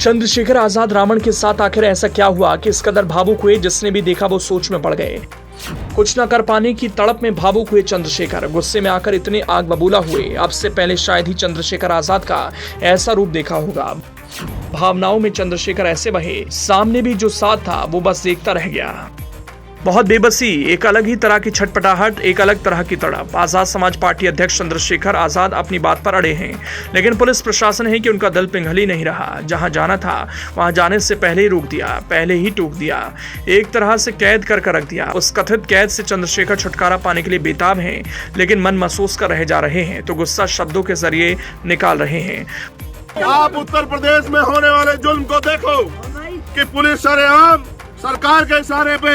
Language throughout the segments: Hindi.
चंद्रशेखर आजाद रावण के साथ आखिर ऐसा क्या हुआ कि इस कदर भावुक हुए, जिसने भी देखा वो सोच में पड़ गए। कुछ न कर पाने की तड़प में भावुक हुए चंद्रशेखर, गुस्से में आकर इतने आग बबूला हुए, अब से पहले शायद ही चंद्रशेखर आजाद का ऐसा रूप देखा होगा। भावनाओं में चंद्रशेखर ऐसे बहे, सामने भी जो साथ था वो बस देखता रह गया। बहुत बेबसी, एक अलग ही तरह की छटपटाहट, एक अलग तरह की तड़प। आजाद समाज पार्टी अध्यक्ष चंद्रशेखर आजाद अपनी बात पर अड़े हैं, लेकिन पुलिस प्रशासन है कि उनका दल पिघल ही नहीं रहा। जहां जाना था वहां जाने से पहले ही रोक दिया, पहले ही टोक दिया, एक तरह से कैद कर रख दिया। उस कथित कैद से चंद्रशेखर छुटकारा पाने के लिए बेताब हैं, लेकिन मन महसूस कर रह जा रहे हैं तो गुस्सा शब्दों के जरिए निकाल रहे हैं। आप उत्तर प्रदेश में होने वाले जुल्म को देखो कि पुलिस सरेआम सरकार के इशारे पे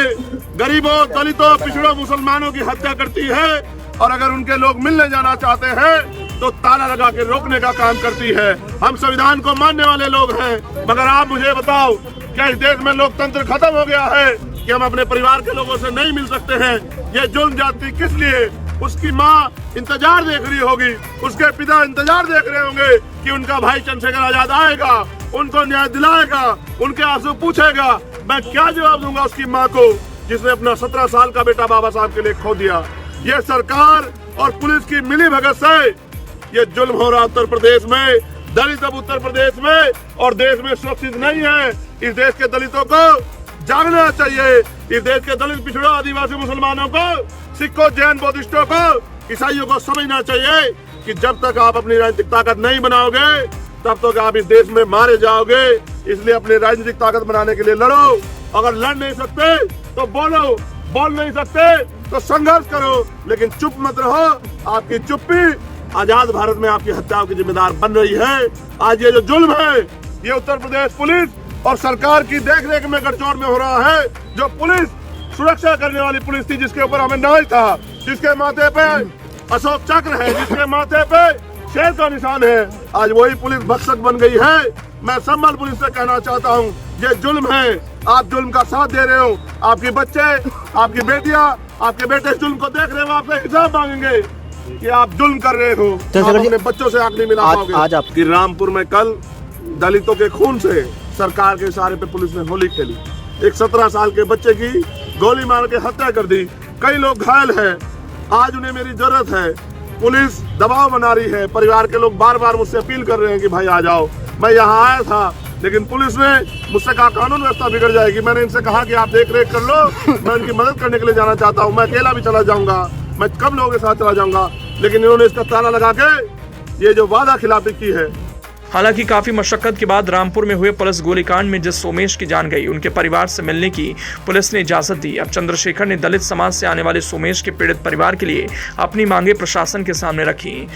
गरीबों, दलितों, पिछड़ों, मुसलमानों की हत्या करती है, और अगर उनके लोग मिलने जाना चाहते हैं तो ताला लगा के रोकने का काम करती है। हम संविधान को मानने वाले लोग हैं, मगर आप मुझे बताओ, क्या इस देश में लोकतंत्र खत्म हो गया है कि हम अपने परिवार के लोगों से नहीं मिल सकते हैं? ये जुल्म जाती किस लिए? उसकी माँ इंतजार देख रही होगी, उसके पिता इंतजार देख रहे होंगे कि उनका भाई चंद्रशेखर आजाद आएगा, उनको न्याय दिलाएगा, उनके आंसू पूछेगा। मैं क्या जवाब दूंगा उसकी माँ को जिसने अपना 17 साल का बेटा बाबा साहब के लिए खो दिया? ये सरकार और पुलिस की मिली भगत से ये जुल्म हो रहा उत्तर प्रदेश में। दलित अब उत्तर प्रदेश में और देश में सुरक्षित नहीं है। इस देश के दलितों को जागना चाहिए। इस देश के दलित, पिछड़ों, आदिवासी, मुसलमानों को, सिखों, जैन, बौद्धिस्टों को, ईसाइयों को समझना चाहिए कि जब तक आप अपनी राजनीतिक ताकत नहीं बनाओगे तब तक आप इस देश में मारे जाओगे। इसलिए अपनी राजनीतिक ताकत बनाने के लिए लड़ो। अगर लड़ नहीं सकते तो बोलो, बोल नहीं सकते तो संघर्ष करो, लेकिन चुप मत रहो। आपकी चुप्पी आजाद भारत में आपकी हत्याओं की जिम्मेदार बन रही है। आज ये जो जुल्म है ये उत्तर प्रदेश पुलिस और सरकार की देखरेख में गठजोड़ में हो रहा है। जो पुलिस सुरक्षा करने वाली पुलिस थी, जिसके ऊपर हमें नाज था, जिसके माथे पे अशोक चक्र है, जिसके माथे पे शेर का निशान है, आज वही पुलिस भक्षक बन गई है। मैं संभल पुलिस से कहना चाहता हूँ, ये जुल्म है, आप जुल्म का साथ दे रहे हो। आपके बच्चे, आपकी बेटियां, आपके बेटे जुल्म को देख रहे हो, आपसे हिसाब मांगेंगे कि आप जुल्म कर रहे हो। आप अपने बच्चों से आंख नहीं मिला पाओगे। आज आपकी रामपुर में कल दलितों के खून से सरकार के इशारे पे पुलिस ने होली खेली। एक 17 साल के बच्चे की गोली मार के हत्या कर दी। कई लोग घायल हैं। आज उन्हें मेरी जरूरत है। पुलिस दबाव बना रही है। परिवार के लोग बार बार मुझसे अपील कर रहे हैं कि भाई आ जाओ। मैं यहाँ आया था, लेकिन पुलिस ने मुझसे कहा कानून व्यवस्था बिगड़ जाएगी। मैंने इनसे कहा कि आप देख रेख कर लो, मैं उनकी मदद करने के लिए जाना चाहता हूँ। मैं अकेला भी चला जाऊंगा, मैं कम लोगों के साथ चला जाऊंगा, लेकिन इन्होंने इसका ताला लगा के ये जो वादा खिलाफी की है। हालांकि काफी मशक्कत के बाद रामपुर में हुए पुलिस गोलीकांड में जिस सोमेश की जान गई, उनके परिवार से मिलने की पुलिस ने इजाजत दी। अब चंद्रशेखर ने दलित समाज से आने वाले सोमेश के पीड़ित परिवार के लिए अपनी मांगे प्रशासन के सामने रखी।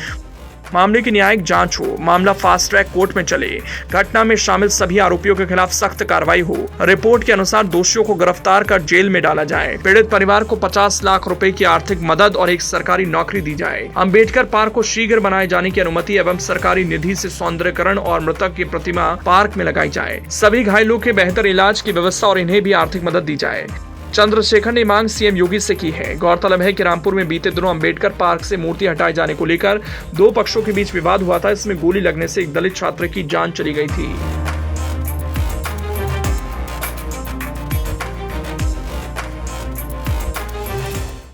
मामले की न्यायिक जांच हो, मामला फास्ट ट्रैक कोर्ट में चले, घटना में शामिल सभी आरोपियों के खिलाफ सख्त कार्रवाई हो, रिपोर्ट के अनुसार दोषियों को गिरफ्तार कर जेल में डाला जाए, पीड़ित परिवार को 50 लाख रुपए की आर्थिक मदद और एक सरकारी नौकरी दी जाए, अम्बेडकर पार्क को शीघ्र बनाए जाने की अनुमति एवं सरकारी निधि से सौंदर्यकरण और मृतक की प्रतिमा पार्क में लगाई जाए, सभी घायलों के बेहतर इलाज की व्यवस्था और इन्हें भी आर्थिक मदद दी जाए। चंद्रशेखर ने मांग सीएम योगी से की है। गौरतलब है कि रामपुर में बीते दिनों अम्बेडकर पार्क से मूर्ति हटाए जाने को लेकर दो पक्षों के बीच विवाद हुआ था। इसमें गोली लगने से एक दलित छात्र की जान चली गई थी।